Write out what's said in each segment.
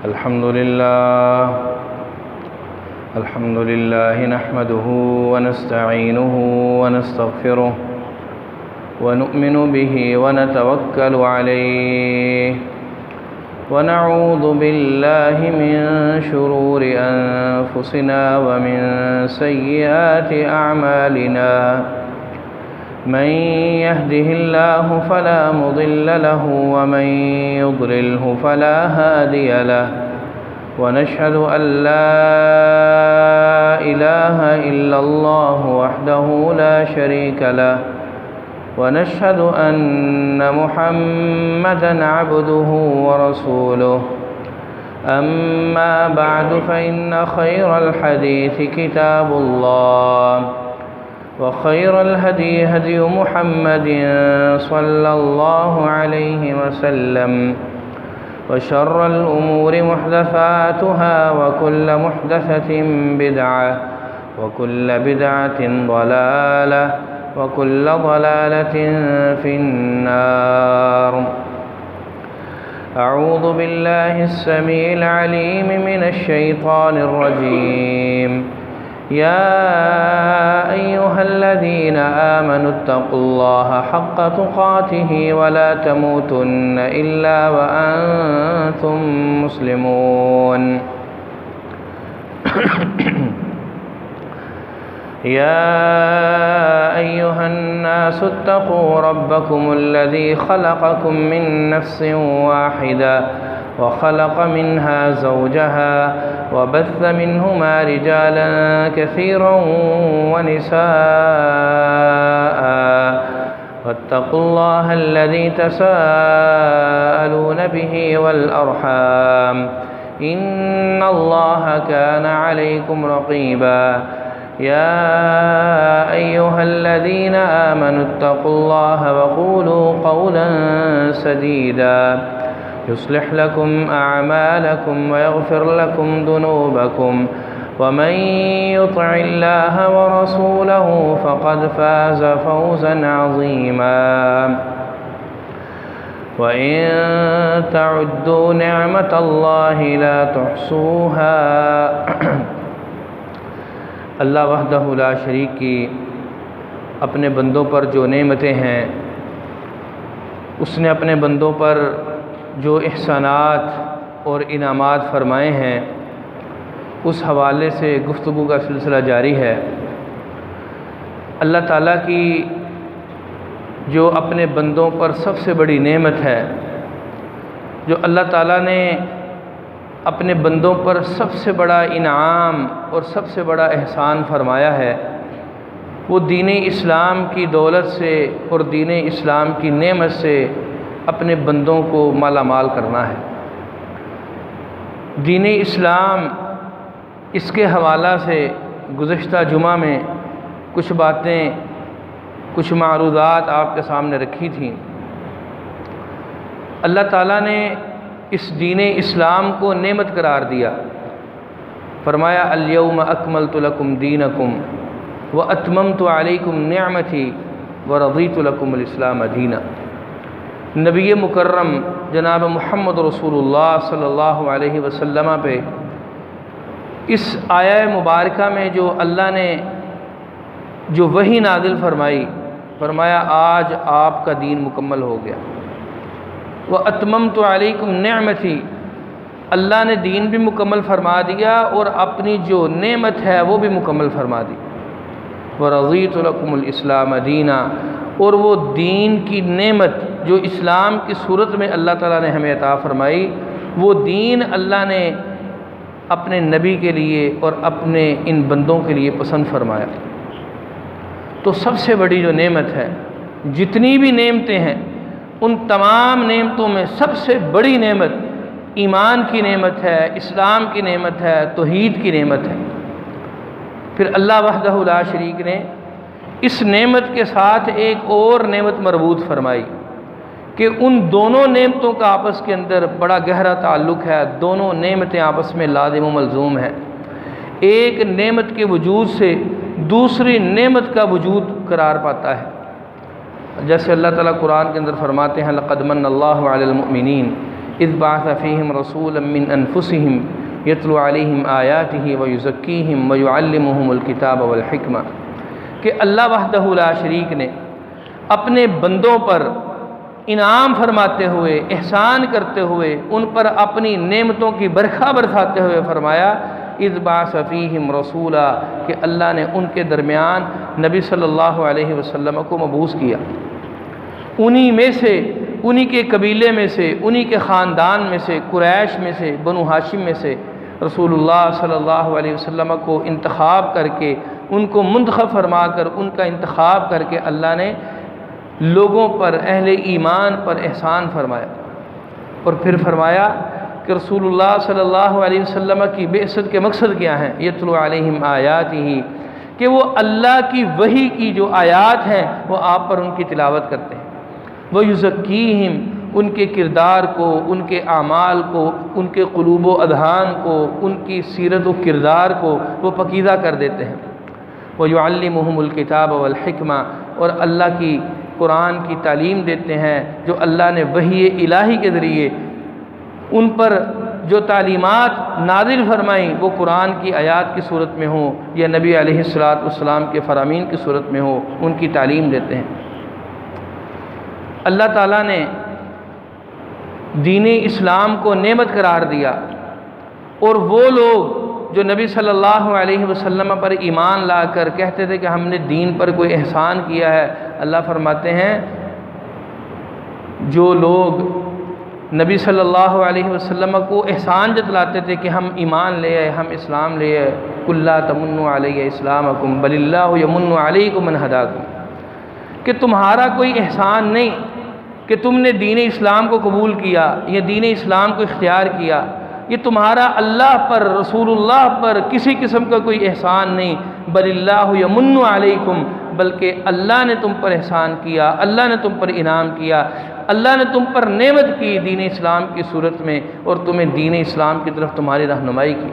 الحمد لله نحمده ونستعينه ونستغفره ونؤمن به ونتوكل عليه ونعوذ بالله من شرور أنفسنا ومن سيئات أعمالنا من يهده الله فلا مضل له ومن يضلله فلا هادي له ونشهد أن لا إله إلا الله وحده لا شريك له ونشهد أن محمدًا عبده ورسوله أما بعد فإن خير الحديث كتاب الله وخير الهدي هدي محمد صلى الله عليه وسلم وشر الأمور محدثاتها وكل محدثة بدعة وكل بدعة ضلالة وكل ضلالة في النار. أعوذ بالله السميع العليم من الشيطان الرجيم. يا أيها الذين آمنوا اتقوا الله حق تقاته ولا تموتن إلا وأنتم مسلمون. يا أيها الناس اتقوا ربكم الذي خلقكم من نفس واحدة وخلق منها زوجها وبث منهما رجالا كثيرا ونساء واتقوا الله الذي تساءلون به والأرحام إن الله كان عليكم رقيبا. يا أيها الذين آمنوا اتقوا الله وقولوا قولا سديدا يصلح لكم أعمالكم ويغفر لكم ذنوبكم ومن يطع الله ورسوله فقد فاز فوزا عظيما. وإن تعدوا نعمة الله لا تحصوها. اللہ وحدہ لا شریک کی اپنے بندوں پر جو نعمتیں ہیں، اس نے اپنے بندوں پر جو احسانات اور انعامات فرمائے ہیں، اس حوالے سے گفتگو کا سلسلہ جاری ہے. اللہ تعالیٰ کی جو اپنے بندوں پر سب سے بڑی نعمت ہے، جو اللہ تعالیٰ نے اپنے بندوں پر سب سے بڑا انعام اور سب سے بڑا احسان فرمایا ہے، وہ دین اسلام کی دولت سے اور دین اسلام کی نعمت سے اپنے بندوں کو مالا مال کرنا ہے. دین اسلام، اس کے حوالہ سے گزشتہ جمعہ میں کچھ باتیں، کچھ معروضات آپ کے سامنے رکھی تھیں. اللہ تعالیٰ نے اس دین اسلام کو نعمت قرار دیا. فرمایا الیوم اکملت لکم دینکم واتممت علیکم نعمتی ورضیت لکم الاسلام دینا. نبی مکرم جناب محمد رسول اللہ صلی اللہ علیہ وسلم پہ اس آیہ مبارکہ میں جو اللہ نے جو وحی نازل فرمائی، فرمایا آج آپ کا دین مکمل ہو گیا. وَأَتْمَمْتُ عَلَيْكُمْ نِعْمَتِي، اللہ نے دین بھی مکمل فرما دیا اور اپنی جو نعمت ہے وہ بھی مکمل فرما دی. وَرَضِيتُ لَكُمُ الْإِسْلَامَ دِينًا، اور وہ دین کی نعمت جو اسلام کی صورت میں اللہ تعالیٰ نے ہمیں عطا فرمائی، وہ دین اللہ نے اپنے نبی کے لیے اور اپنے ان بندوں کے لیے پسند فرمایا. تو سب سے بڑی جو نعمت ہے، جتنی بھی نعمتیں ہیں ان تمام نعمتوں میں سب سے بڑی نعمت ایمان کی نعمت ہے، اسلام کی نعمت ہے، توحید کی نعمت ہے. پھر اللہ وحدہ لا شریک نے اس نعمت کے ساتھ ایک اور نعمت مربوط فرمائی کہ ان دونوں نعمتوں کا آپس کے اندر بڑا گہرا تعلق ہے. دونوں نعمتیں آپس میں لازم و ملزوم ہیں. ایک نعمت کے وجود سے دوسری نعمت کا وجود قرار پاتا ہے. جیسے اللہ تعالیٰ قرآن کے اندر فرماتے ہیں لَقَدْ مَنَّ اللَّهُ عَلَى الْمُؤْمِنِينَ اذ بعث فیہم رسولا من انفسہم یتلو علیہم آیاتہ ویزکیہم ویعلمہم الکتاب والحکمہ، کہ اللہ وحدہ لا شریک نے اپنے بندوں پر انعام فرماتے ہوئے، احسان کرتے ہوئے، ان پر اپنی نعمتوں کی برکھا برساتے ہوئے فرمایا اذ بعث فیہم رسولا، کہ اللہ نے ان کے درمیان نبی صلی اللہ علیہ وسلم کو مبعوث کیا، انہی میں سے، انہی کے قبیلے میں سے، انہی کے خاندان میں سے، قریش میں سے، بنو ہاشم میں سے رسول اللہ صلی اللہ علیہ وسلم کو انتخاب کر کے، ان کو منتخب فرما کر، ان کا انتخاب کر کے اللہ نے لوگوں پر، اہل ایمان پر احسان فرمایا، اور پھر فرمایا کہ رسول اللہ صلی اللہ علیہ وسلم کی بعثت کے مقصد کیا ہیں؟ یتلو علیہم آیاتہ، کہ وہ اللہ کی وحی کی جو آیات ہیں وہ آپ پر ان کی تلاوت کرتے ہیں، وَيُزَكِّيهِمْ، ان کے کردار کو، ان کے اعمال کو، ان کے قلوب و اذہان کو، ان کی سیرت و کردار کو وہ پکیزہ کر دیتے ہیں، وَيُعَلِّمُهُمُ الْكِتَابَ وَالْحِكْمَةَ، اور اللہ کی قرآن کی تعلیم دیتے ہیں، جو اللہ نے وحی الہی کے ذریعے ان پر جو تعلیمات نازل فرمائیں وہ قرآن کی آیات کی صورت میں ہوں یا نبی علیہ السلام کے فرامین کی صورت میں ہوں، ان کی تعلیم دیتے ہیں۔ اللہ تعالیٰ نے دین اسلام کو نعمت قرار دیا، اور وہ لوگ جو نبی صلی اللہ علیہ وسلم پر ایمان لا کر کہتے تھے کہ ہم نے دین پر کوئی احسان کیا ہے، اللہ فرماتے ہیں جو لوگ نبی صلی اللہ علیہ وسلم کو احسان جتلاتے تھے کہ ہم ایمان لے آئے، ہم اسلام لے آئے، قُل لَا تَمُنُّوا عَلَيَّ إِسْلَامَكُمْ بَلِ اللَّهُ يَمُنُّ عَلَيْكُمْ أَنْ هَدَاكُمْ، کہ تمہارا کوئی احسان نہیں کہ تم نے دین اسلام کو قبول کیا یا دین اسلام کو اختیار کیا، یہ تمہارا اللہ پر، رسول اللہ پر کسی قسم کا کوئی احسان نہیں، بل اللہ یمن علیکم، بلکہ اللہ نے تم پر احسان کیا، اللہ نے تم پر انعام کیا، اللہ نے تم پر نعمت کی دین اسلام کی صورت میں، اور تمہیں دین اسلام کی طرف تمہاری رہنمائی کی۔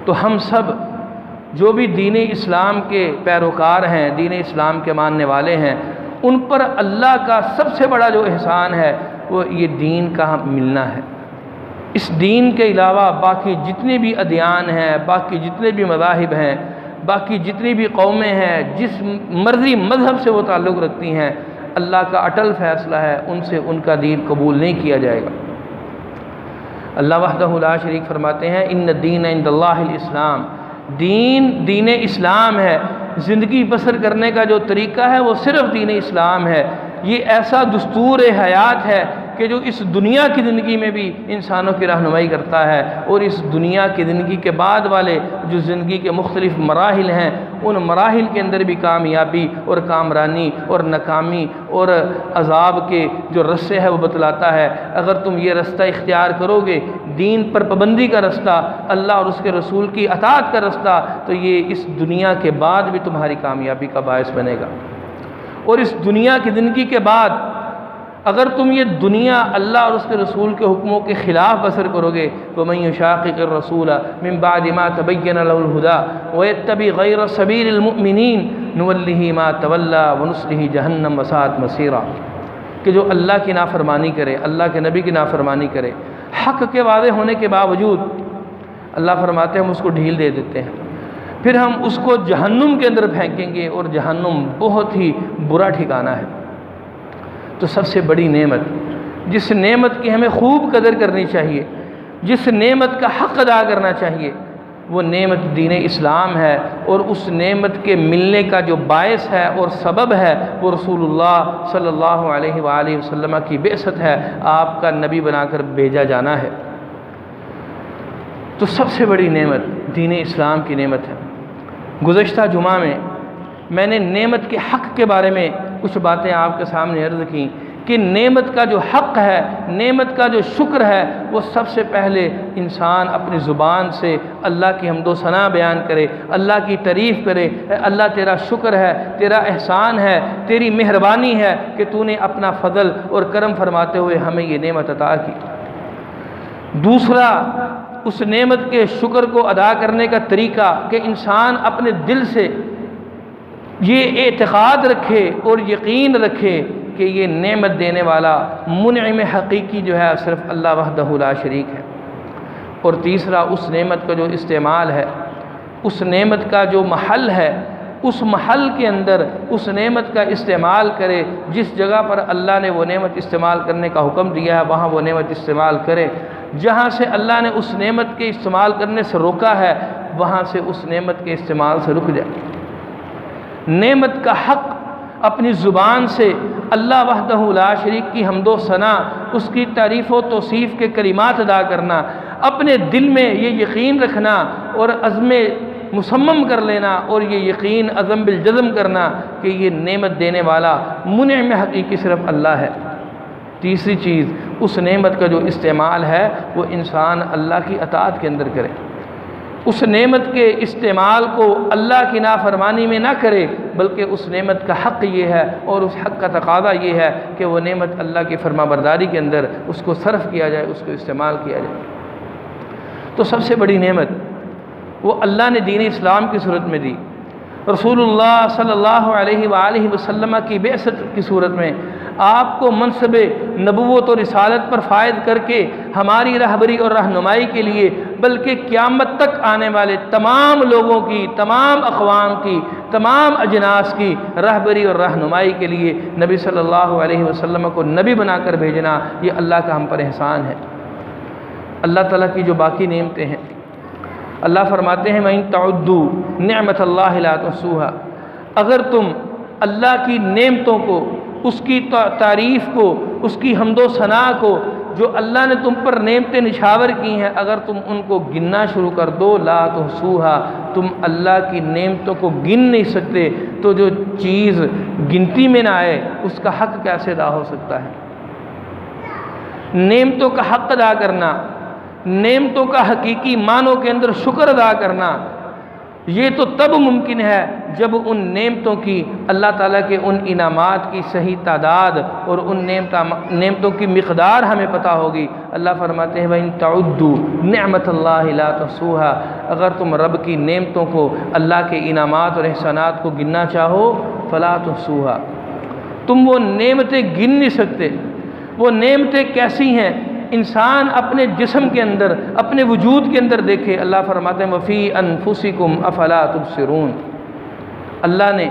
تو ہم سب جو بھی دین اسلام کے پیروکار ہیں، دین اسلام کے ماننے والے ہیں، ان پر اللہ کا سب سے بڑا جو احسان ہے وہ یہ دین کا ملنا ہے۔ اس دین کے علاوہ باقی جتنے بھی ادیان ہیں، باقی جتنے بھی مذاہب ہیں، باقی جتنی بھی قومیں ہیں، جس مرضی مذہب سے وہ تعلق رکھتی ہیں، اللہ کا اٹل فیصلہ ہے ان سے ان کا دین قبول نہیں کیا جائے گا۔ اللہ وحدہ لا شریک فرماتے ہیں ان الدین عند اللہ الاسلام، دین اسلام ہے، زندگی بسر کرنے کا جو طریقہ ہے وہ صرف دین اسلام ہے۔ یہ ایسا دستور حیات ہے کہ جو اس دنیا کی زندگی میں بھی انسانوں کی رہنمائی کرتا ہے، اور اس دنیا کی زندگی کے بعد والے جو زندگی کے مختلف مراحل ہیں، ان مراحل کے اندر بھی کامیابی اور کامرانی اور ناکامی اور عذاب کے جو رستے ہے وہ بتلاتا ہے۔ اگر تم یہ رستہ اختیار کرو گے، دین پر پابندی کا رستہ، اللہ اور اس کے رسول کی اطاعت کا رستہ، تو یہ اس دنیا کے بعد بھی تمہاری کامیابی کا باعث بنے گا۔ اور اس دنیا کی زندگی کے بعد اگر تم یہ دنیا اللہ اور اس کے رسول کے حکموں کے خلاف بسر کرو گے، وَمَن يُشَاقِقِ الرَّسُولَ مِن بَعْدِ مَا تَبَيَّنَ لَهُ الْهُدَىٰ وَيَتَّبِعْ غَيْرَ سَبِيلِ الْمُؤْمِنِينَ نُوَلِّهِ مَا تَوَلَّىٰ وَنُصْلِهِ جَهَنَّمَ وَسَاءَتْ مَصِيرًا، کہ جو اللہ کی نافرمانی کرے، اللہ کے نبی کی نافرمانی کرے، حق کے واضح ہونے کے باوجود اللہ فرماتے ہیں ہم اس کو ڈھیل دے دیتے ہیں، پھر ہم اس کو جہنم کے اندر پھینکیں گے، اور جہنم بہت ہی برا ٹھکانہ ہے۔ تو سب سے بڑی نعمت، جس نعمت کی ہمیں خوب قدر کرنی چاہیے، جس نعمت کا حق ادا کرنا چاہیے، وہ نعمت دین اسلام ہے، اور اس نعمت کے ملنے کا جو باعث ہے اور سبب ہے وہ رسول اللہ صلی اللہ علیہ وآلہ وسلم کی بعثت ہے، آپ کا نبی بنا کر بھیجا جانا ہے۔ تو سب سے بڑی نعمت دین اسلام کی نعمت ہے۔ گزشتہ جمعہ میں میں نے نعمت کے حق کے بارے میں کچھ باتیں آپ کے سامنے عرض کیں کہ نعمت کا جو حق ہے، نعمت کا جو شکر ہے، وہ سب سے پہلے انسان اپنی زبان سے اللہ کی حمد و ثنا بیان کرے، اللہ کی تعریف کرے، اے اللہ تیرا شکر ہے، تیرا احسان ہے، تیری مہربانی ہے کہ تو نے اپنا فضل اور کرم فرماتے ہوئے ہمیں یہ نعمت عطا کی۔ دوسرا، اس نعمت کے شکر کو ادا کرنے کا طریقہ کہ انسان اپنے دل سے یہ اعتقاد رکھے اور یقین رکھے کہ یہ نعمت دینے والا منعم حقیقی جو ہے صرف اللہ وحدہ لا شریک ہے۔ اور تیسرا، اس نعمت کا جو استعمال ہے، اس نعمت کا جو محل ہے، اس محل کے اندر اس نعمت کا استعمال کرے۔ جس جگہ پر اللہ نے وہ نعمت استعمال کرنے کا حکم دیا ہے وہاں وہ نعمت استعمال کرے۔ جہاں سے اللہ نے اس نعمت کے استعمال کرنے سے روکا ہے وہاں سے اس نعمت کے استعمال سے رک جائے۔ نعمت کا حق اپنی زبان سے اللہ وحدہ لا شریک کی حمد و ثنا، اس کی تعریف و توصیف کے کلمات ادا کرنا، اپنے دل میں یہ یقین رکھنا اور عزم مصمم کر لینا اور یہ یقین عزم بالجزم کرنا کہ یہ نعمت دینے والا منعم حقیقی صرف اللہ ہے۔ تیسری چیز، اس نعمت کا جو استعمال ہے وہ انسان اللہ کی اطاعت کے اندر کرے، اس نعمت کے استعمال کو اللہ کی نافرمانی میں نہ کرے، بلکہ اس نعمت کا حق یہ ہے اور اس حق کا تقاضا یہ ہے کہ وہ نعمت اللہ کی فرما برداری کے اندر اس کو صرف کیا جائے، اس کو استعمال کیا جائے۔ تو سب سے بڑی نعمت وہ اللہ نے دین اسلام کی صورت میں دی، رسول اللہ صلی اللہ علیہ وآلہ وسلم کی بعثت کی صورت میں آپ کو منصب نبوت اور رسالت پر فائد کر کے ہماری رہبری اور رہنمائی کے لیے، بلکہ قیامت تک آنے والے تمام لوگوں کی، تمام اقوام کی، تمام اجناس کی رہبری اور رہنمائی کے لیے نبی صلی اللہ علیہ وسلم کو نبی بنا کر بھیجنا، یہ اللہ کا ہم پر احسان ہے۔ اللہ تعالیٰ کی جو باقی نعمتیں ہیں، اللہ فرماتے ہیں وَإِن تَعُدُّوا نِعْمَةَ اللَّهِ لَا تُحْصُوهَا، اگر تم اللہ کی نعمتوں کو، اس کی تعریف کو، اس کی حمد و ثنا کو، جو اللہ نے تم پر نعمتیں نچھاور کی ہیں، اگر تم ان کو گننا شروع کر دو، لا تحصوها، تم اللہ کی نعمتوں کو گن نہیں سکتے، تو جو چیز گنتی میں نہ آئے اس کا حق کیسے ادا ہو سکتا ہے؟ نعمتوں کا حق ادا کرنا، نعمتوں کا حقیقی معنوں کے اندر شکر ادا کرنا، یہ تو تب ممکن ہے جب ان نعمتوں کی، اللہ تعالیٰ کے ان انعامات کی صحیح تعداد اور ان نعمتوں کی مقدار ہمیں پتہ ہوگی۔ اللہ فرماتے ہیں وَإِن تَعُدُّوا نِعْمَةَ اللَّهِ لَا تُحْصُوهَا، اگر تم رب کی نعمتوں کو، اللہ کے انعامات اور احسانات کو گننا چاہو، فَلَا تُحْصُوهَا، تم وہ نعمتیں گن نہیں سکتے۔ وہ نعمتیں کیسی ہیں؟ انسان اپنے جسم کے اندر، اپنے وجود کے اندر دیکھے، اللہ فرماتے ہیں وَفِي أَنفُسِكُمْ أَفَلَا تُبْصِرُونَ، اللہ نے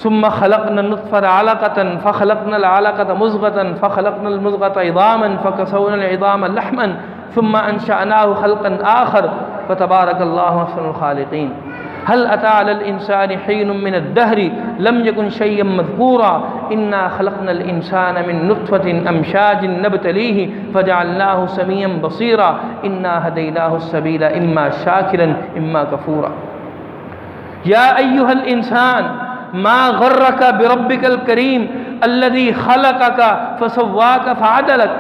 ثُمَّ خَلَقْنَا النُّطْفَةَ عَلَقَةً فَخَلَقْنَا الْعَلَقَةَ مُضْغَةً فَخَلَقْنَا الْمُضْغَةَ عِظَامًا فَكَسَوْنَا الْعِظَامَ لَحْمًا ثُمَّ أَنشَأْنَاهُ خَلْقًا آخَرَ فَتَبَارَكَ اللَّهُ أَحْسَنُ الْخَالِقِينَ هل أتى على الإنسان حين من الدهر لم يكن شيئا مذكورا إنا خلقنا الإنسان من نطفة أمشاج نبتليه فجعلناه سميعا بصيرا إنا هديناه السبيل إما شاكرا إما كفورا يا أيها الإنسان ما غرك بربك الكريم الذي خلقك فسواك فعدلك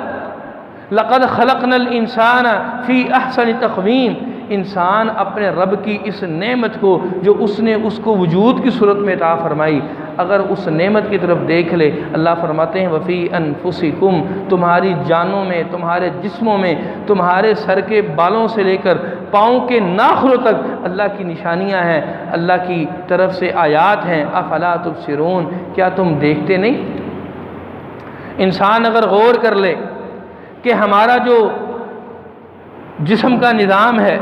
لقد خلقنا الإنسان في أحسن تقويم، انسان اپنے رب کی اس نعمت کو جو اس نے اس کو وجود کی صورت میں عطا فرمائی، اگر اس نعمت کی طرف دیکھ لے، اللہ فرماتے ہیں وفی انفسکم، تمہاری جانوں میں، تمہارے جسموں میں، تمہارے سر کے بالوں سے لے کر پاؤں کے ناخنوں تک اللہ کی نشانیاں ہیں، اللہ کی طرف سے آیات ہیں۔ افلا تبصرون، کیا تم دیکھتے نہیں؟ انسان اگر غور کر لے کہ ہمارا جو جسم کا نظام ہے،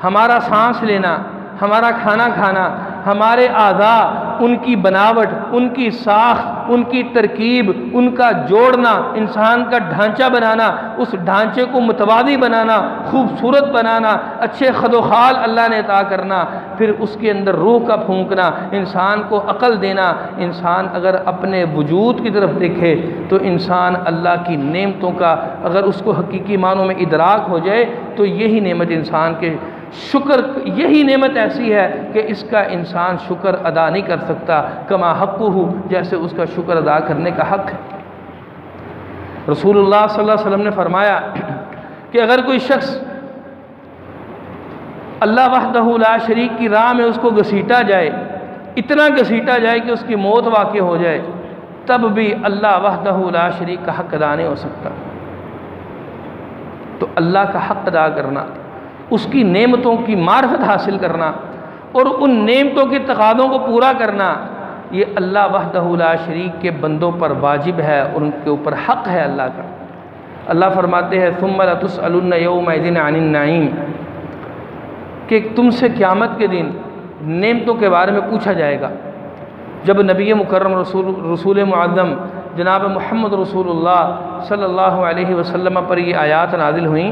ہمارا سانس لینا، ہمارا کھانا کھانا، ہمارے اعضاء، ان کی بناوٹ، ان کی ساخت، ان کی ترکیب، ان کا جوڑنا، انسان کا ڈھانچہ بنانا، اس ڈھانچے کو متوازی بنانا، خوبصورت بنانا، اچھے خد و خال اللہ نے عطا کرنا، پھر اس کے اندر روح کا پھونکنا، انسان کو عقل دینا۔ انسان اگر اپنے وجود کی طرف دیکھے تو انسان اللہ کی نعمتوں کا اگر اس کو حقیقی معنوں میں ادراک ہو جائے تو یہی نعمت انسان کے شکر، یہی نعمت ایسی ہے کہ اس کا انسان شکر ادا نہیں کر سکتا، کما حقہ، جیسے اس کا شکر ادا کرنے کا حق ہے۔ رسول اللہ صلی اللہ علیہ وسلم نے فرمایا کہ اگر کوئی شخص اللہ وحدہ لا شریک کی راہ میں اس کو گھسیٹا جائے، اتنا گھسیٹا جائے کہ اس کی موت واقع ہو جائے، تب بھی اللہ وحدہ لا شریک کا حق ادا نہیں ہو سکتا۔ تو اللہ کا حق ادا کرنا، اس کی نعمتوں کی معرفت حاصل کرنا اور ان نعمتوں کے تقاضوں کو پورا کرنا، یہ اللہ وحدہ لا شریک کے بندوں پر واجب ہے اور ان کے اوپر حق ہے اللہ کا۔ اللہ فرماتے ہیں ثم لتسألن یومئذ عن النعیم، کہ تم سے قیامت کے دن نعمتوں کے بارے میں پوچھا جائے گا۔ جب نبی مکرم رسول معظم جناب محمد رسول اللہ صلی اللہ علیہ وسلم پر یہ آیات نازل ہوئیں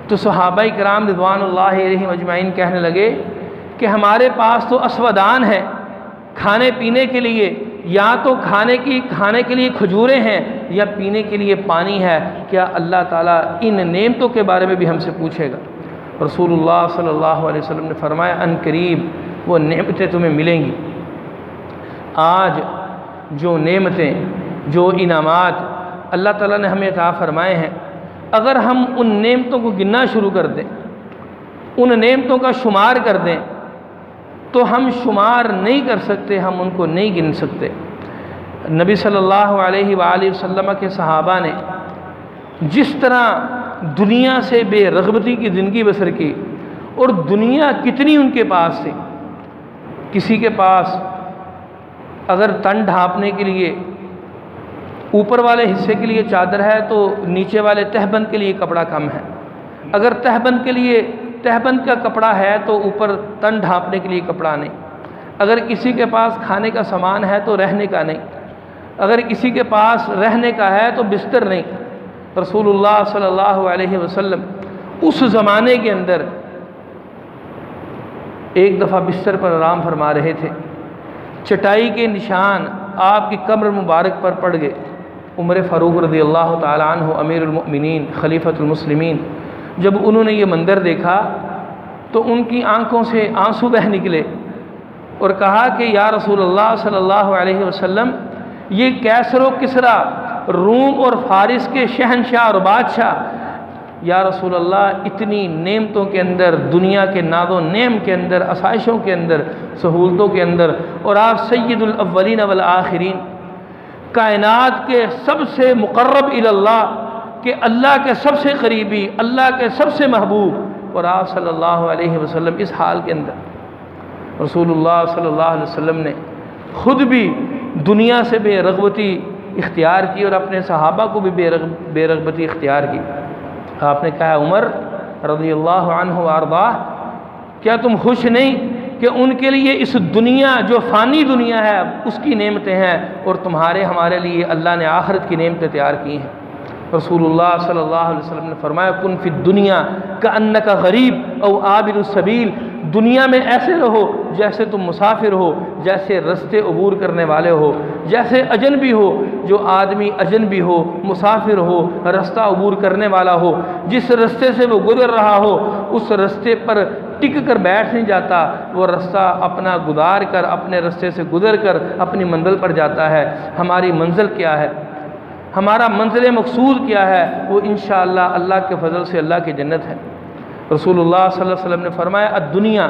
تو صحابہ کرام رضوان اللہ علیہم اجمعین کہنے لگے کہ ہمارے پاس تو اسودان ہے کھانے پینے کے لیے، یا تو کھانے کے لیے کھجوریں ہیں یا پینے کے لیے پانی ہے، کیا اللہ تعالیٰ ان نعمتوں کے بارے میں بھی ہم سے پوچھے گا؟ رسول اللہ صلی اللہ علیہ وسلم نے فرمایا ان قریب وہ نعمتیں تمہیں ملیں گی۔ آج جو نعمتیں، جو انعامات اللہ تعالیٰ نے ہمیں عطا فرمائے ہیں، اگر ہم ان نعمتوں کو گننا شروع کر دیں، ان نعمتوں کا شمار کر دیں، تو ہم شمار نہیں کر سکتے، ہم ان کو نہیں گن سکتے۔ نبی صلی اللہ علیہ وآلہ وسلم کے صحابہ نے جس طرح دنیا سے بے رغبتی کی زندگی بسر کی، اور دنیا کتنی ان کے پاس تھی، کسی کے پاس اگر تن ڈھانپنے کے لیے اوپر والے حصے کے لیے چادر ہے تو نیچے والے تہبند کے لیے کپڑا کم ہے، اگر تہبند کا کپڑا ہے تو اوپر تن ڈھانپنے کے لیے کپڑا نہیں، اگر کسی کے پاس کھانے کا سامان ہے تو رہنے کا نہیں، اگر کسی کے پاس رہنے کا ہے تو بستر نہیں۔ رسول اللہ صلی اللہ علیہ وسلم اس زمانے کے اندر ایک دفعہ بستر پر آرام فرما رہے تھے، چٹائی کے نشان آپ کی کمر مبارک پر پڑ گئے۔ عمر فاروق رضی اللہ تعالیٰ عنہ امیر المؤمنین خلیفۃ المسلمین جب انہوں نے یہ منظر دیکھا تو ان کی آنکھوں سے آنسو بہہ نکلے اور کہا کہ یا رسول اللہ صلی اللہ علیہ وسلم، یہ کیسر و کسریٰ روم اور فارس کے شہنشاہ اور بادشاہ، یا رسول اللہ اتنی نعمتوں کے اندر، دنیا کے ناز و نعم کے اندر، آسائشوں کے اندر، سہولتوں کے اندر، اور آپ سید الاولین والآخرین، کائنات کے سب سے مقرب الی اللہ، کہ اللہ کے سب سے قریبی، اللہ کے سب سے محبوب، اور آپ صلی اللہ علیہ وسلم اس حال کے اندر۔ رسول اللہ صلی اللہ علیہ وسلم نے خود بھی دنیا سے بے رغبتی اختیار کی اور اپنے صحابہ کو بھی بے رغبتی اختیار کی۔ آپ نے کہا عمر رضی اللہ عنہ وارضاہ، کیا تم خوش نہیں کہ ان کے لیے اس دنیا جو فانی دنیا ہے اس کی نعمتیں ہیں، اور ہمارے لیے اللہ نے آخرت کی نعمتیں تیار کی ہیں؟ رسول اللہ صلی اللہ علیہ وسلم نے فرمایا کن فی الدنیا کأنک غریب او عابر السبیل، دنیا میں ایسے رہو جیسے تم مسافر ہو، جیسے رستے عبور کرنے والے ہو، جیسے اجنبی ہو، جو آدمی اجنبی ہو، مسافر ہو، رستہ عبور کرنے والا ہو، جس رستے سے وہ گزر رہا ہو اس رستے پر ٹک کر بیٹھ نہیں جاتا، وہ رستہ اپنا گزار کر، اپنے رستے سے گزر کر اپنی منزل پر جاتا ہے۔ ہماری منزل کیا ہے؟ ہمارا منزل مقصود کیا ہے؟ وہ انشاءاللہ اللہ کے فضل سے اللہ کی جنت ہے۔ رسول اللہ صلی اللہ علیہ وسلم نے فرمایا الدنیا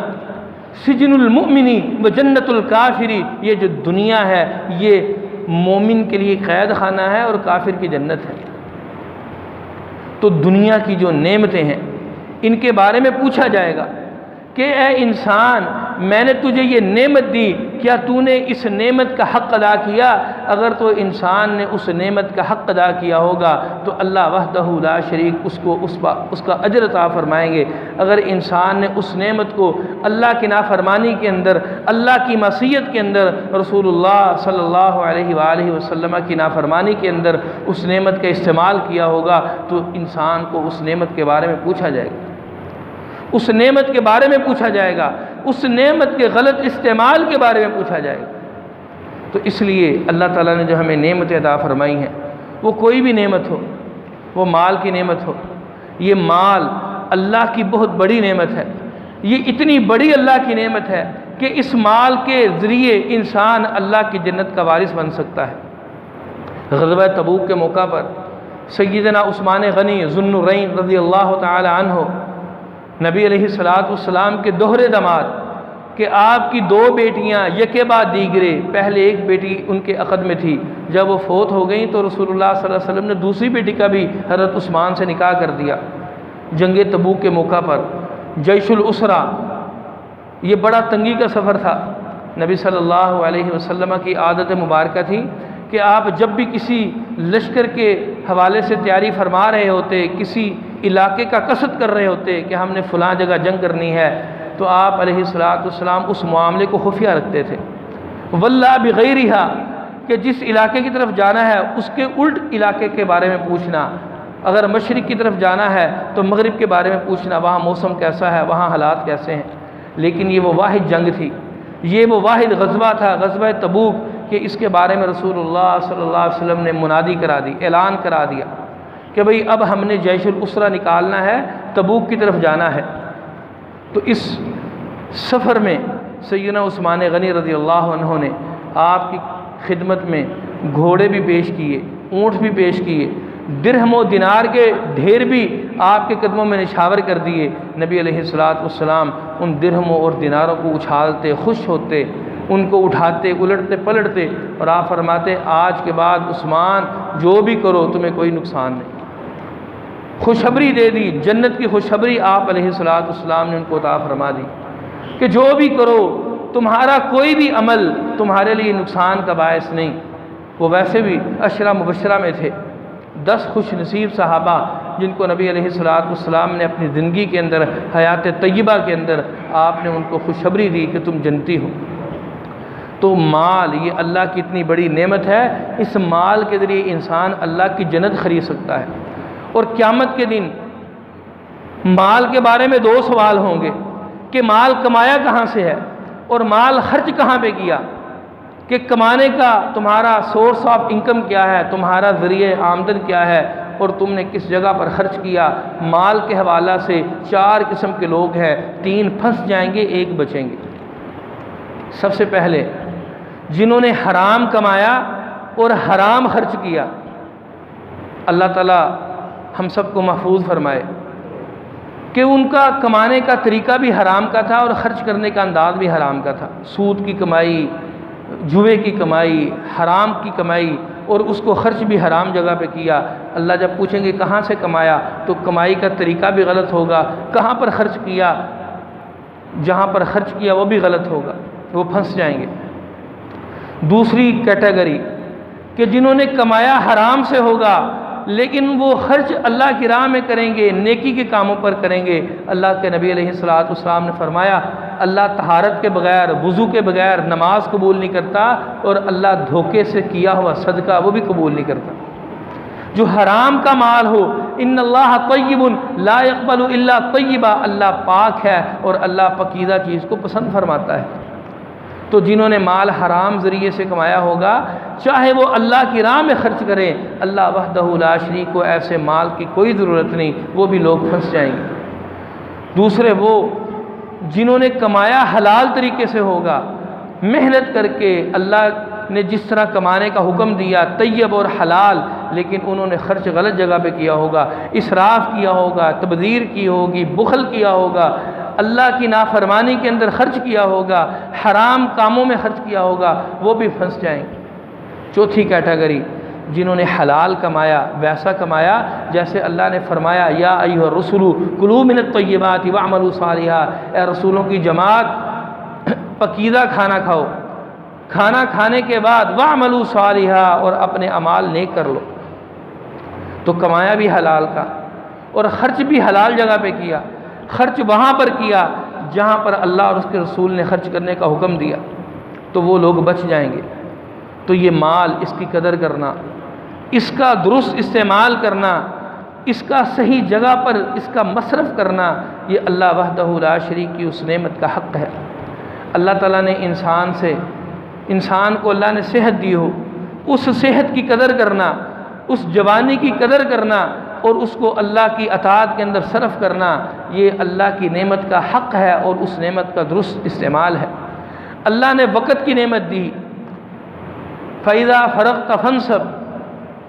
سجن المؤمنی و جنت الکافری، یہ جو دنیا ہے یہ مومن کے لیے قید خانہ ہے اور کافر کی جنت ہے۔ تو دنیا کی جو نعمتیں ہیں ان کے بارے میں پوچھا جائے گا کہ اے انسان، میں نے تجھے یہ نعمت دی، کیا تو نے اس نعمت کا حق ادا کیا؟ اگر تو انسان نے اس نعمت کا حق ادا کیا ہوگا تو اللہ وحدہ لا شریک اس کا اجر عطا فرمائیں گے۔ اگر انسان نے اس نعمت کو اللہ کی نافرمانی کے اندر، اللہ کی معصیت کے اندر، رسول اللہ صلی اللہ علیہ وآلہ وسلم کی نافرمانی کے اندر اس نعمت کا استعمال کیا ہوگا تو انسان کو اس نعمت کے بارے میں پوچھا جائے گا، اس نعمت کے بارے میں پوچھا جائے گا، اس نعمت کے غلط استعمال کے بارے میں پوچھا جائے گا۔ تو اس لیے اللہ تعالیٰ نے جو ہمیں نعمتیں عطا فرمائی ہیں، وہ کوئی بھی نعمت ہو، وہ مال کی نعمت ہو، یہ مال اللہ کی بہت بڑی نعمت ہے، یہ اتنی بڑی اللہ کی نعمت ہے کہ اس مال کے ذریعے انسان اللہ کی جنت کا وارث بن سکتا ہے۔ غزوہ تبوک کے موقع پر سیدنا عثمان غنی ذو النورین رضی اللہ تعالی عنہ، نبی علیہ السلام کے دوہرے داماد، کہ آپ کی دو بیٹیاں یکے بعد دیگرے، پہلے ایک بیٹی ان کے عقد میں تھی، جب وہ فوت ہو گئیں تو رسول اللہ صلی اللہ علیہ وسلم نے دوسری بیٹی کا بھی حضرت عثمان سے نکاح کر دیا۔ جنگ تبوک کے موقع پر جیش الاسرا، یہ بڑا تنگی کا سفر تھا، نبی صلی اللہ علیہ وسلم کی عادت مبارکہ تھی کہ آپ جب بھی کسی لشکر کے حوالے سے تیاری فرما رہے ہوتے، کسی علاقے کا قصد کر رہے ہوتے کہ ہم نے فلاں جگہ جنگ کرنی ہے، تو آپ علیہ السلام اس معاملے کو خفیہ رکھتے تھے۔ واللہ بغیرہا، کہ جس علاقے کی طرف جانا ہے اس کے الٹ علاقے کے بارے میں پوچھنا، اگر مشرق کی طرف جانا ہے تو مغرب کے بارے میں پوچھنا، وہاں موسم کیسا ہے، وہاں حالات کیسے ہیں۔ لیکن یہ وہ واحد جنگ تھی، یہ وہ واحد غزوہ تھا، غزوہ تبوک، کہ اس کے بارے میں رسول اللہ صلی اللہ علیہ وسلم نے منادی کرا دی، اعلان کرا دیا کہ بھئی اب ہم نے جیش الاسرہ نکالنا ہے، تبوک کی طرف جانا ہے۔ تو اس سفر میں سیدنا عثمان غنی رضی اللہ عنہ نے آپ کی خدمت میں گھوڑے بھی پیش کیے، اونٹ بھی پیش کیے، درہم و دینار کے ڈھیر بھی آپ کے قدموں میں نشاور کر دیے۔ نبی علیہ السلام ان درہموں اور دیناروں کو اچھالتے، خوش ہوتے، ان کو اٹھاتے، الٹتے پلٹتے، اور آپ فرماتے آج کے بعد عثمان جو بھی کرو تمہیں کوئی نقصان نہیں۔ خوشخبری دے دی، جنت کی خوشخبری آپ علیہ السلام نے ان کو عطا فرما دی کہ جو بھی کرو تمہارا کوئی بھی عمل تمہارے لیے نقصان کا باعث نہیں۔ وہ ویسے بھی عشرہ مبشرہ میں تھے، 10 خوش نصیب صحابہ جن کو نبی علیہ السلام نے اپنی زندگی کے اندر، حیات طیبہ کے اندر آپ نے ان کو خوشخبری دی کہ تم جنتی ہو۔ تو مال یہ اللہ کی اتنی بڑی نعمت ہے، اس مال کے ذریعے انسان اللہ کی جنت خرید سکتا ہے۔ اور قیامت کے دن مال کے بارے میں 2 سوال ہوں گے کہ مال کمایا کہاں سے ہے اور مال خرچ کہاں پہ کیا، کہ کمانے کا تمہارا سورس آف انکم کیا ہے، تمہارا ذریعہ آمدن کیا ہے، اور تم نے کس جگہ پر خرچ کیا۔ مال کے حوالہ سے 4 قسم کے لوگ ہیں، 3 پھنس جائیں گے، 1 بچیں گے۔ سب سے پہلے جنہوں نے حرام کمایا اور حرام خرچ کیا، اللہ تعالیٰ ہم سب کو محفوظ فرمائے کہ ان کا کمانے کا طریقہ بھی حرام کا تھا اور خرچ کرنے کا انداز بھی حرام کا تھا۔ سود کی کمائی، جوے کی کمائی، حرام کی کمائی، اور اس کو خرچ بھی حرام جگہ پہ کیا۔ اللہ جب پوچھیں گے کہاں سے کمایا، تو کمائی کا طریقہ بھی غلط ہوگا، کہاں پر خرچ کیا، جہاں پر خرچ کیا وہ بھی غلط ہوگا، وہ پھنس جائیں گے۔ دوسری کیٹیگری کہ جنہوں نے کمایا حرام سے ہوگا لیکن وہ خرچ اللہ کی راہ میں کریں گے، نیکی کے کاموں پر کریں گے۔ اللہ کے نبی علیہ السلام نے فرمایا اللہ طہارت کے بغیر، وضو کے بغیر نماز قبول نہیں کرتا، اور اللہ دھوکے سے کیا ہوا صدقہ وہ بھی قبول نہیں کرتا۔ جو حرام کا مال ہو، ان اللہ طیب لا یقبل الا طیبا، اللہ پاک ہے اور اللہ پاکیزہ چیز کو پسند فرماتا ہے۔ تو جنہوں نے مال حرام ذریعے سے کمایا ہوگا، چاہے وہ اللہ کی راہ میں خرچ کریں، اللہ وحدہ لا شریک کو ایسے مال کی کوئی ضرورت نہیں، وہ بھی لوگ پھنس جائیں گے۔ دوسرے وہ جنہوں نے کمایا حلال طریقے سے ہوگا، محنت کر کے اللہ نے جس طرح کمانے کا حکم دیا طیب اور حلال، لیکن انہوں نے خرچ غلط جگہ پہ کیا ہوگا، اسراف کیا ہوگا، تبذیر کی ہوگی، بخل کیا ہوگا، اللہ کی نافرمانی کے اندر خرچ کیا ہوگا، حرام کاموں میں خرچ کیا ہوگا، وہ بھی پھنس جائیں گے۔ چوتھی کیٹیگری جنہوں نے حلال کمایا، ویسا کمایا جیسے اللہ نے فرمایا یا ایھا الرسل کلوا من الطیبات واعملوا صالحا، اے رسولوں کی جماعت پاکیزہ کھانا کھاؤ، کھانا کھانے کے بعد واعملوا صالحا، اور اپنے اعمال نیک کر لو۔ تو کمایا بھی حلال کا اور خرچ بھی حلال جگہ پہ کیا، خرچ وہاں پر کیا جہاں پر اللہ اور اس کے رسول نے خرچ کرنے کا حکم دیا، تو وہ لوگ بچ جائیں گے۔ تو یہ مال، اس کی قدر کرنا، اس کا درست استعمال کرنا، اس کا صحیح جگہ پر اس کا مصرف کرنا، یہ اللہ وحدہ لا شریک کی اس نعمت کا حق ہے۔ اللہ تعالیٰ نے انسان کو اللہ نے صحت دی ہو، اس صحت کی قدر کرنا، اس جوانی کی قدر کرنا اور اس کو اللہ کی اطاعت کے اندر صرف کرنا، یہ اللہ کی نعمت کا حق ہے اور اس نعمت کا درست استعمال ہے۔ اللہ نے وقت کی نعمت دی، فَإِذَا فَرَغْتَ فَانْصَبْ،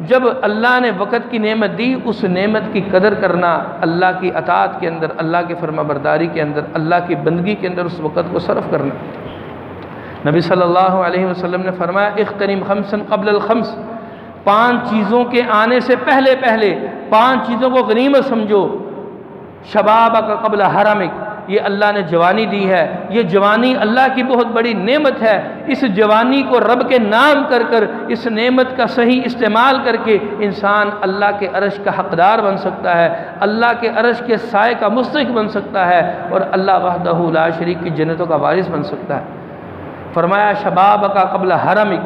جب اللہ نے وقت کی نعمت دی، اس نعمت کی قدر کرنا، اللہ کی اطاعت کے اندر، اللہ کی فرما برداری کے اندر، اللہ کی بندگی کے اندر اس وقت کو صرف کرنا۔ نبی صلی اللہ علیہ وسلم نے فرمایا اغتنم خمسا قبل الخمس، 5 چیزوں کے آنے سے پہلے 5 چیزوں کو غنیمت سمجھو۔ شبابک قبل حرمک، یہ اللہ نے جوانی دی ہے، یہ جوانی اللہ کی بہت بڑی نعمت ہے۔ اس جوانی کو رب کے نام کر کر اس نعمت کا صحیح استعمال کر کے انسان اللہ کے عرش کا حقدار بن سکتا ہے، اللہ کے عرش کے سائے کا مستحق بن سکتا ہے، اور اللہ وحدہ لا شریک کی جنتوں کا وارث بن سکتا ہے۔ فرمایا شباب کا قبل حرمک،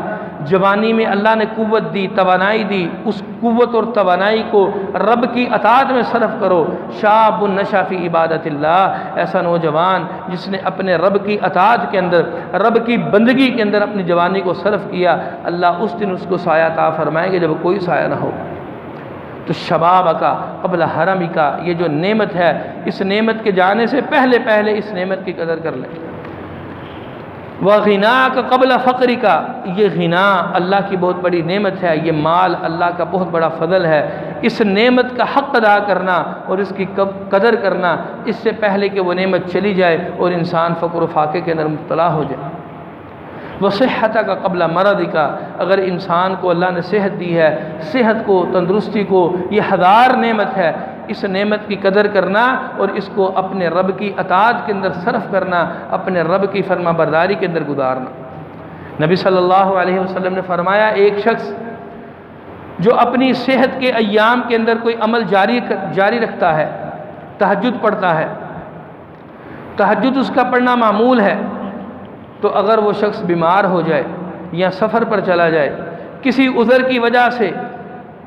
جوانی میں اللہ نے قوت دی، توانائی دی، اس قوت اور توانائی کو رب کی اطاعت میں صرف کرو۔ شاب نشا فی عبادت اللہ، ایسا نوجوان جس نے اپنے رب کی اطاعت کے اندر، رب کی بندگی کے اندر اپنی جوانی کو صرف کیا، اللہ اس دن اس کو سایہ عطا فرمائیں گے جب کوئی سایہ نہ ہو۔ تو شباب کا قبل حرم کا یہ جو نعمت ہے، اس نعمت کے جانے سے پہلے اس نعمت کی قدر کر لیں۔ وغنا کا قبل فقر کا، یہ غنا اللہ کی بہت بڑی نعمت ہے، یہ مال اللہ کا بہت بڑا فضل ہے۔ اس نعمت کا حق ادا کرنا اور اس کی قدر کرنا اس سے پہلے کہ وہ نعمت چلی جائے اور انسان فقر و فاقے کے اندر مبتلا ہو جائے۔ وصحت کا قبل مرض کا، اگر انسان کو اللہ نے صحت دی ہے، صحت کو، تندرستی کو، یہ ہزار نعمت ہے، اس نعمت کی قدر کرنا اور اس کو اپنے رب کی اطاعت کے اندر صرف کرنا، اپنے رب کی فرما برداری کے اندر گزارنا۔ نبی صلی اللہ علیہ وسلم نے فرمایا ایک شخص جو اپنی صحت کے ایام کے اندر کوئی عمل جاری رکھتا ہے، تہجد پڑھتا ہے، تہجد اس کا پڑھنا معمول ہے، تو اگر وہ شخص بیمار ہو جائے یا سفر پر چلا جائے، کسی عذر کی وجہ سے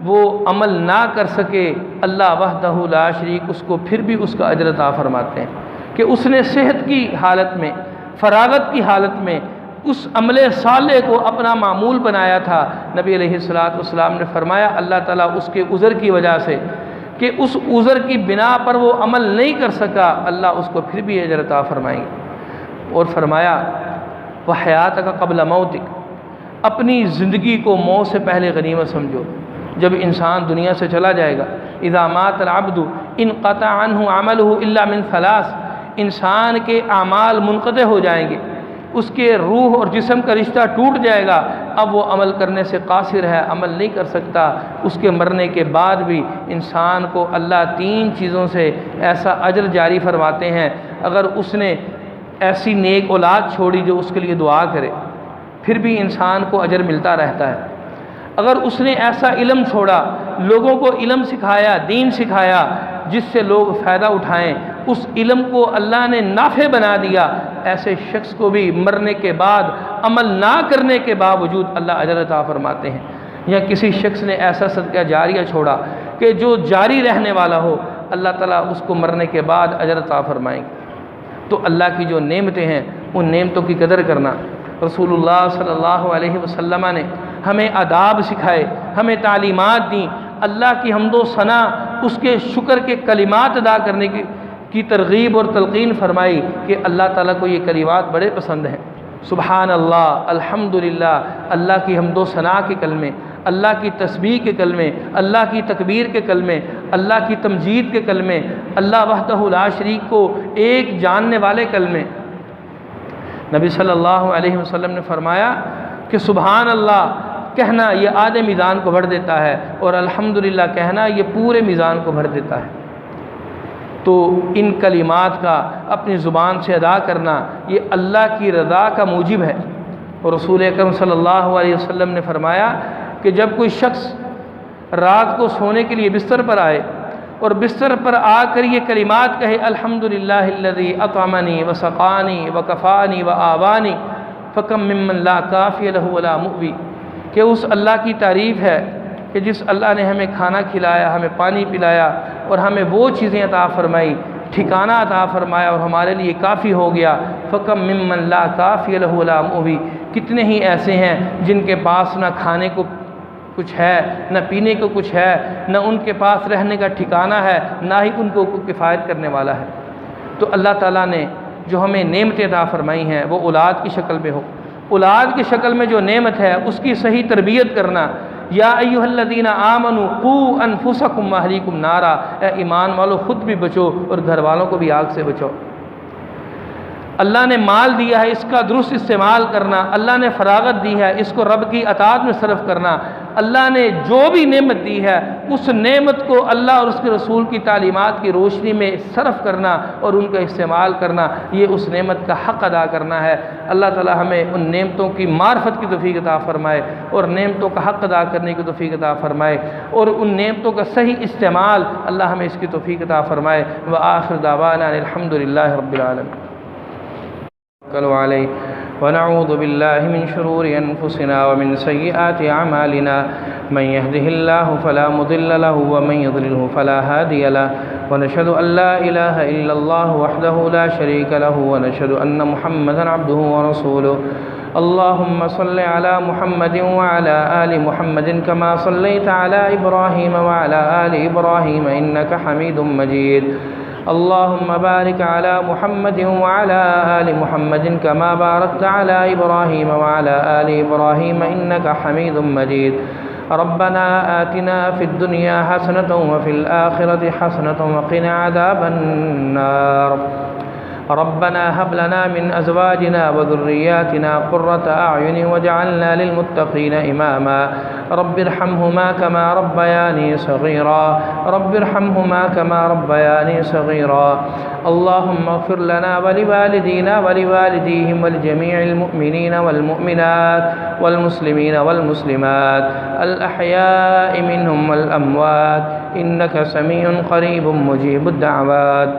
وہ عمل نہ کر سکے، اللہ وحدہ لا شریک اس کو پھر بھی اس کا اجر عطا فرماتے ہیں کہ اس نے صحت کی حالت میں، فراغت کی حالت میں اس عمل صالح کو اپنا معمول بنایا تھا۔ نبی علیہ السلام نے فرمایا اللہ تعالیٰ اس کے عذر کی وجہ سے کہ اس عذر کی بنا پر وہ عمل نہیں کر سکا، اللہ اس کو پھر بھی اجر عطا فرمائیں گے۔ اور فرمایا وحیات کا قبل موتک، اپنی زندگی کو موت سے پہلے غنیمت سمجھو۔ جب انسان دنیا سے چلا جائے گا، اذا مات العبد انقطع عنہ عملہ الا من ثلاث، انسان کے اعمال منقطع ہو جائیں گے، اس کے روح اور جسم کا رشتہ ٹوٹ جائے گا، اب وہ عمل کرنے سے قاصر ہے، عمل نہیں کر سکتا۔ اس کے مرنے کے بعد بھی انسان کو اللہ تین چیزوں سے ایسا اجر جاری فرماتے ہیں، اگر اس نے ایسی نیک اولاد چھوڑی جو اس کے لیے دعا کرے، پھر بھی انسان کو اجر ملتا رہتا ہے۔ اگر اس نے ایسا علم چھوڑا، لوگوں کو علم سکھایا، دین سکھایا جس سے لوگ فائدہ اٹھائیں، اس علم کو اللہ نے نافع بنا دیا، ایسے شخص کو بھی مرنے کے بعد عمل نہ کرنے کے باوجود اللہ اجر عطا فرماتے ہیں۔ یا کسی شخص نے ایسا صدقہ جاریہ چھوڑا کہ جو جاری رہنے والا ہو، اللہ تعالیٰ اس کو مرنے کے بعد اجر عطا فرمائیں گے۔ تو اللہ کی جو نعمتیں ہیں ان نعمتوں کی قدر کرنا۔ رسول اللہ صلی اللہ علیہ وسلم نے ہمیں آداب سکھائے، ہمیں تعلیمات دیں، اللہ کی حمد و ثنا، اس کے شکر کے کلمات ادا کرنے کی ترغیب اور تلقین فرمائی کہ اللہ تعالیٰ کو یہ کلمات بڑے پسند ہیں۔ سبحان اللہ، الحمدللہ، اللہ کی حمد و ثنا کے کلمے، اللہ کی تسبیح کے کلمے، اللہ کی تکبیر کے کلمے، اللہ کی تمجید کے کلمے، اللہ وحدہ لا شریک کو ایک جاننے والے کلمے۔ نبی صلی اللہ علیہ وسلم نے فرمایا کہ سبحان اللہ کہنا یہ آدھے میزان کو بھر دیتا ہے، اور الحمدللہ کہنا یہ پورے میزان کو بھر دیتا ہے۔ تو ان کلمات کا اپنی زبان سے ادا کرنا یہ اللہ کی رضا کا موجب ہے۔ اور رسول اکرم صلی اللہ علیہ وسلم نے فرمایا کہ جب کوئی شخص رات کو سونے کے لیے بستر پر آئے اور بستر پر آ کر یہ کلمات کہے الحمدللہ الذی اطعمنی وسقانی وکفانی وآوانی فکم ممن لا کافی لہ ولا مؤوی، کہ اس اللہ کی تعریف ہے کہ جس اللہ نے ہمیں کھانا کھلایا، ہمیں پانی پلایا اور ہمیں وہ چیزیں عطا فرمائی، ٹھکانہ عطا فرمایا اور ہمارے لیے کافی ہو گیا۔ فکم ممن لا کافی لہ ولا مؤوی، کتنے ہی ایسے ہیں جن کے پاس نہ کھانے کو کچھ ہے، نہ پینے کو کچھ ہے، نہ ان کے پاس رہنے کا ٹھکانہ ہے، نہ ہی ان کو کفایت کرنے والا ہے۔ تو اللہ تعالیٰ نے جو ہمیں نعمتیں عطا فرمائی ہیں وہ اولاد کی شکل میں ہو، اولاد کی شکل میں جو نعمت ہے اس کی صحیح تربیت کرنا۔ یا ایھا الذین آمنوا قوا انفسکم واہلیکم نارا، اے ایمان والو خود بھی بچو اور گھر والوں کو بھی آگ سے بچو۔ اللہ نے مال دیا ہے، اس کا درست استعمال کرنا، اللہ نے فراغت دی ہے، اس کو رب کی اطاعت میں صرف کرنا۔ اللہ نے جو بھی نعمت دی ہے اس نعمت کو اللہ اور اس کے رسول کی تعلیمات کی روشنی میں صرف کرنا اور ان کا استعمال کرنا، یہ اس نعمت کا حق ادا کرنا ہے۔ اللہ تعالی ہمیں ان نعمتوں کی معرفت کی توفیق عطا فرمائے اور نعمتوں کا حق ادا کرنے کی توفیق عطا فرمائے، اور ان نعمتوں کا صحیح استعمال اللہ ہمیں اس کی توفیق عطا فرمائے۔ وآخر دعوانا الحمد للہ رب العالمین۔ علیہ ونعوذ باللہ من شرور انفسنا ومن سیئات اعمالنا من يهده الله فلا مضل له ومن يضلله فلا هادي له ونشهد ان لا اله الا الله وحده لا شريك له ونشهد ان محمدا عبده ورسوله اللهم صل على محمد وعلى آل محمد كما صليت على إبراهيم وعلى آل إبراهيم إنك حميد مجيد اللهم بارك على محمد وعلى آل محمد كما باركت على إبراهيم وعلى آل إبراهيم إنك حميد مجيد ربنا آتنا في الدنيا حسنة وفي الآخرة حسنة وقنا عذاب النار ربنا هب لنا من أزواجنا وذرياتنا قرة أعين واجعلنا للمتقين إماما رب ارحمهما كما ربياني صغيرا رب ارحمهما كما ربياني صغيرا اللهم اغفر لنا ولوالدينا ولوالديهم ولجميع المؤمنين والمؤمنات والمسلمين والمسلمات الأحياء منهم والأموات إنك سميع قريب مجيب الدعوات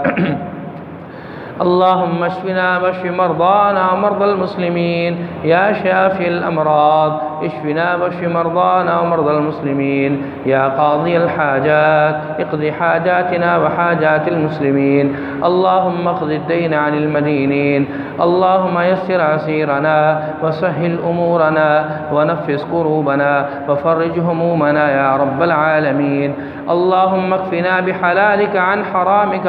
اللهم اشفنا واشف مرضانا ومرضى المسلمين يا شافي الأمراض اشفنا واشف مرضانا ومرضى المسلمين يا قاضي الحاجات اقض حاجاتنا وحاجات المسلمين اللهم اقض الدين عن المدينين اللهم يسر عسيرنا وسهل أمورنا ونفس كروبنا وفرج همومنا يا رب العالمين اللهم اكفنا بحلالك عن حرامك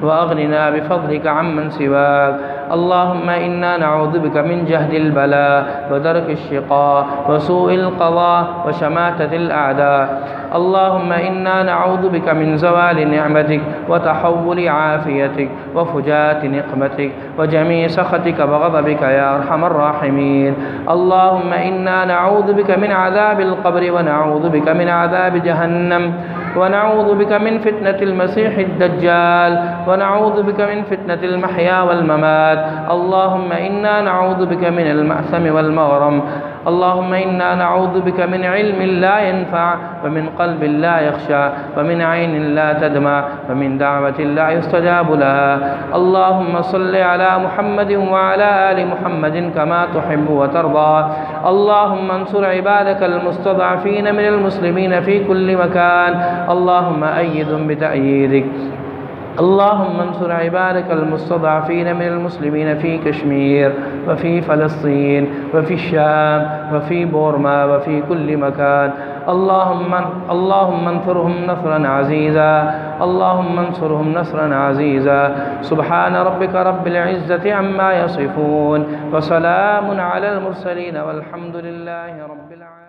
وأغننا بفضلك عمن سواك اللهم إنا نعوذ بك من جهد البلاء ودرك الشقاء وسوء القضاء وشماتة الأعداء اللهم إنا نعوذ بك من زوال نعمتك وتحول عافيتك وفجاءة نقمتك وجميع سخطك وغضبك يا أرحم الراحمين اللهم إنا نعوذ بك من عذاب القبر ونعوذ بك من عذاب جهنم ونعوذ بك من فتنة المسيح الدجال ونعوذ بك من فتنة المحيا والممات اللهم إنا نعوذ بك من المأثم والمغرم اللهم إنا نعوذ بك من علم لا ينفع ومن قلب لا يخشع ومن عين لا تدمع ومن دعوة لا يستجاب لها اللهم صل على محمد وعلى آل محمد كما تحب وترضى اللهم انصر عبادك المستضعفين من المسلمين في كل مكان اللهم أيدهم بتأييدك اللهم انصر عبادك المستضعفين من المسلمين في كشمير وفي فلسطين وفي الشام وفي بورما وفي كل مكان اللهم انصرهم نصرا عزيزا اللهم انصرهم نصرا عزيزا سبحان ربك رب العزة عما يصفون وسلام على المرسلين والحمد لله رب العالمين.